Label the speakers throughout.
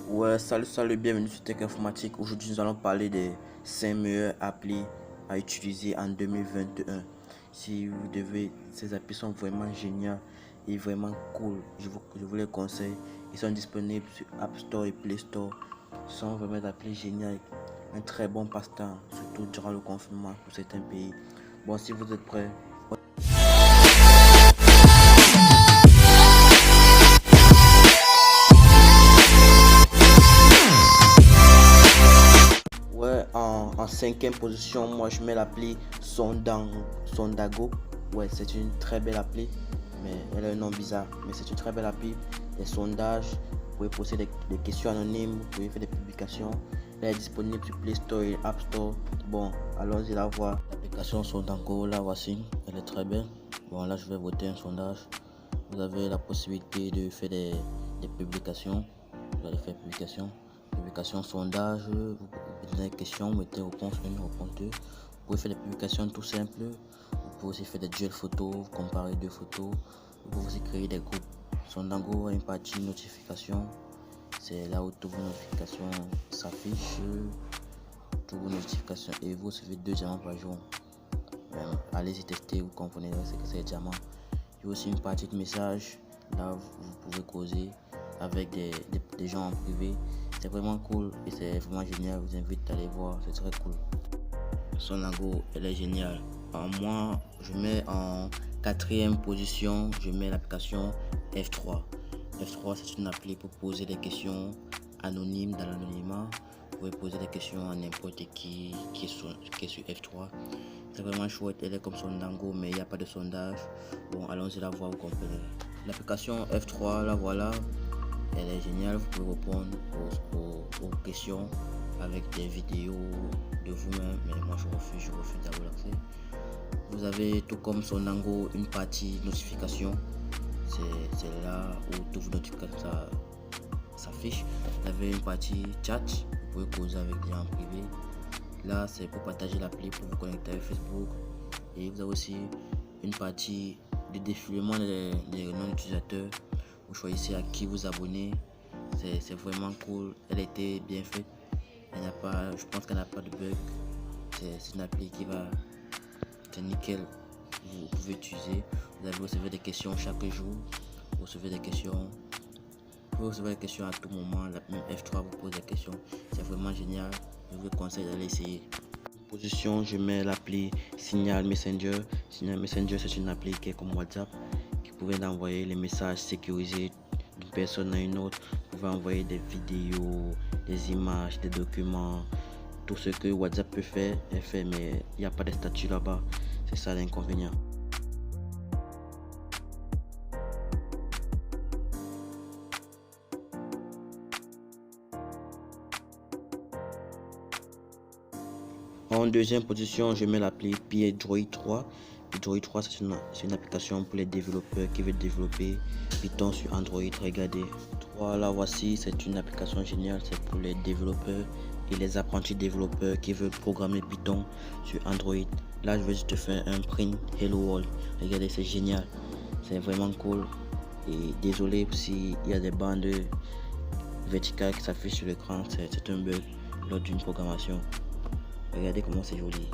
Speaker 1: Ouais, salut, bienvenue sur Tech Informatique. Aujourd'hui, nous allons parler des 5 meilleures applis à utiliser en 2021. Si vous devez, ces applis sont vraiment géniales et vraiment cool. Je vous les conseille. Ils sont disponibles sur App Store et Play Store. Ce sont vraiment des applis géniales. Un très bon passe-temps, surtout durant le confinement pour certains pays. Bon, si vous êtes prêts, ouais, en cinquième position, moi je mets l'appli Sondago. Ouais, c'est une très belle appli, mais elle a un nom bizarre. Mais c'est une très belle appli. Des sondages, vous pouvez poser des questions anonymes, vous pouvez faire des publications. Elle est disponible sur Play Store et App Store. Bon, allons-y la voir. L'application Sondago, la voici. Elle est très belle. Bon, là je vais voter un sondage. Vous avez la possibilité de faire des publications. Vous allez faire publication, sondage, vous posez des questions, vous mettez réponse 1, réponse 2. Vous pouvez faire des publications tout simples. Vous pouvez aussi faire des duels photos, vous comparez deux photos. Vous pouvez aussi créer des groupes. Sondago a une partie notification. C'est là où toutes vos notifications s'affichent. Toutes vos notifications et vous recevez 2 diamants par jour. Allez-y tester, vous comprenez ce que c'est diamant. Il y a aussi une partie de messages. Là, vous pouvez causer avec des gens en privé. C'est vraiment cool et c'est vraiment génial. Je vous invite à aller voir, c'est très cool. Sondago, elle est géniale. Moi, je mets en 4e position, je mets l'application F3. F3, c'est une appli pour poser des questions anonymes dans l'anonymat. Vous pouvez poser des questions à n'importe qui est sur F3. C'est vraiment chouette, elle est comme Sondago, mais il n'y a pas de sondage. Bon, allons-y la voir, vous comprenez. L'application F3, la voilà. Elle est géniale, vous pouvez répondre aux questions avec des vidéos de vous-même, mais moi je refuse d'avoir l'accès. Vous avez tout comme Sondago une partie notification, c'est là où toutes vos notifications s'affichent. Vous avez une partie chat, vous pouvez causer avec des gens en privé. Là c'est pour partager l'appli, pour vous connecter avec Facebook. Et vous avez aussi une partie de défilement des noms d'utilisateurs. Vous choisissez à qui vous abonner. C'est vraiment cool. Elle a été bien faite. Je pense qu'elle n'a pas de bug. C'est une appli qui va. C'est nickel. Vous pouvez utiliser. Vous recevez des questions chaque jour. Vous recevez des questions. Vous recevez des questions à tout moment. Même F3 vous pose des questions. C'est vraiment génial. Je vous conseille d'aller essayer. Position, je mets l'appli Signal Messenger. Signal Messenger, c'est une appli qui est comme WhatsApp. Vous pouvez envoyer les messages sécurisés d'une personne à une autre. Vous pouvez envoyer des vidéos, des images, des documents. Tout ce que WhatsApp peut faire est fait, mais il n'y a pas de statut là-bas. C'est ça l'inconvénient. En deuxième position, je mets l'appli Piedroid 3. Piedroid 3, c'est une application pour les développeurs qui veulent développer Python sur Android. Regardez. 3, la voici, c'est une application géniale. C'est pour les développeurs et les apprentis développeurs qui veulent programmer Python sur Android. Là, je vais juste faire un print Hello World. Regardez, c'est génial. C'est vraiment cool. Et désolé s'il y a des bandes verticales qui s'affichent sur l'écran. C'est un bug lors d'une programmation. Regardez comment c'est joli,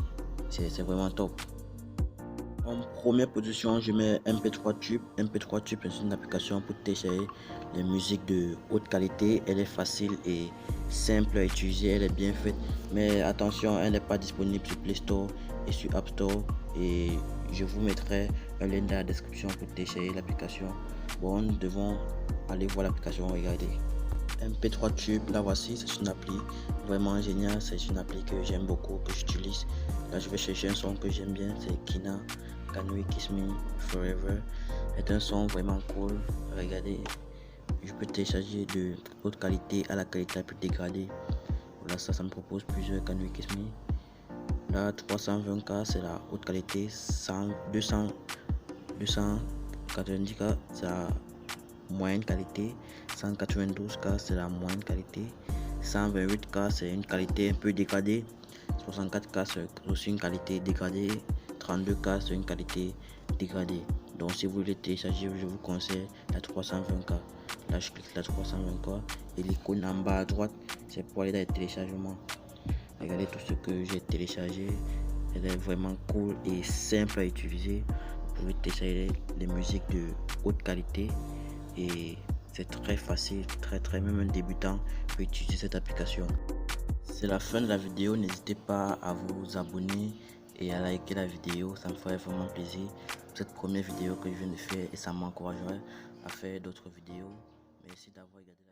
Speaker 1: c'est vraiment top. En première position, je mets MP3 Tube. MP3 Tube est une application pour télécharger les musiques de haute qualité. Elle est facile et simple à utiliser, elle est bien faite. Mais attention, elle n'est pas disponible sur Play Store et sur App Store. Et je vous mettrai un lien dans la description pour télécharger l'application. Bon, nous devons aller voir l'application, regardez. MP3 Tube, la voici, c'est une appli vraiment géniale, c'est une appli que j'aime beaucoup, que j'utilise. Là je vais chercher un son que j'aime bien, c'est Kina, Can You Kiss Me Forever. C'est un son vraiment cool, regardez, je peux télécharger de haute qualité à la qualité la plus dégradée. Là ça me propose plusieurs Can You Kiss Me. Là 320K c'est la haute qualité, 290K c'est la moyenne qualité, 192K c'est la moyenne qualité, 128K c'est une qualité un peu dégradée, 64K c'est aussi une qualité dégradée, 32K c'est une qualité dégradée. Donc si vous voulez télécharger, je vous conseille la 320K. Là je clique la 320K et l'icône en bas à droite, c'est pour aller dans les téléchargements. Regardez tout ce que j'ai téléchargé. Elle est vraiment cool et simple à utiliser. Vous pouvez télécharger les musiques de haute qualité et c'est très facile, même un débutant peut utiliser cette application. C'est la fin de la vidéo, n'hésitez pas à vous abonner et à liker la vidéo, ça me ferait vraiment plaisir pour cette première vidéo que je viens de faire et ça m'encouragerait à faire d'autres vidéos. Merci d'avoir regardé la vidéo.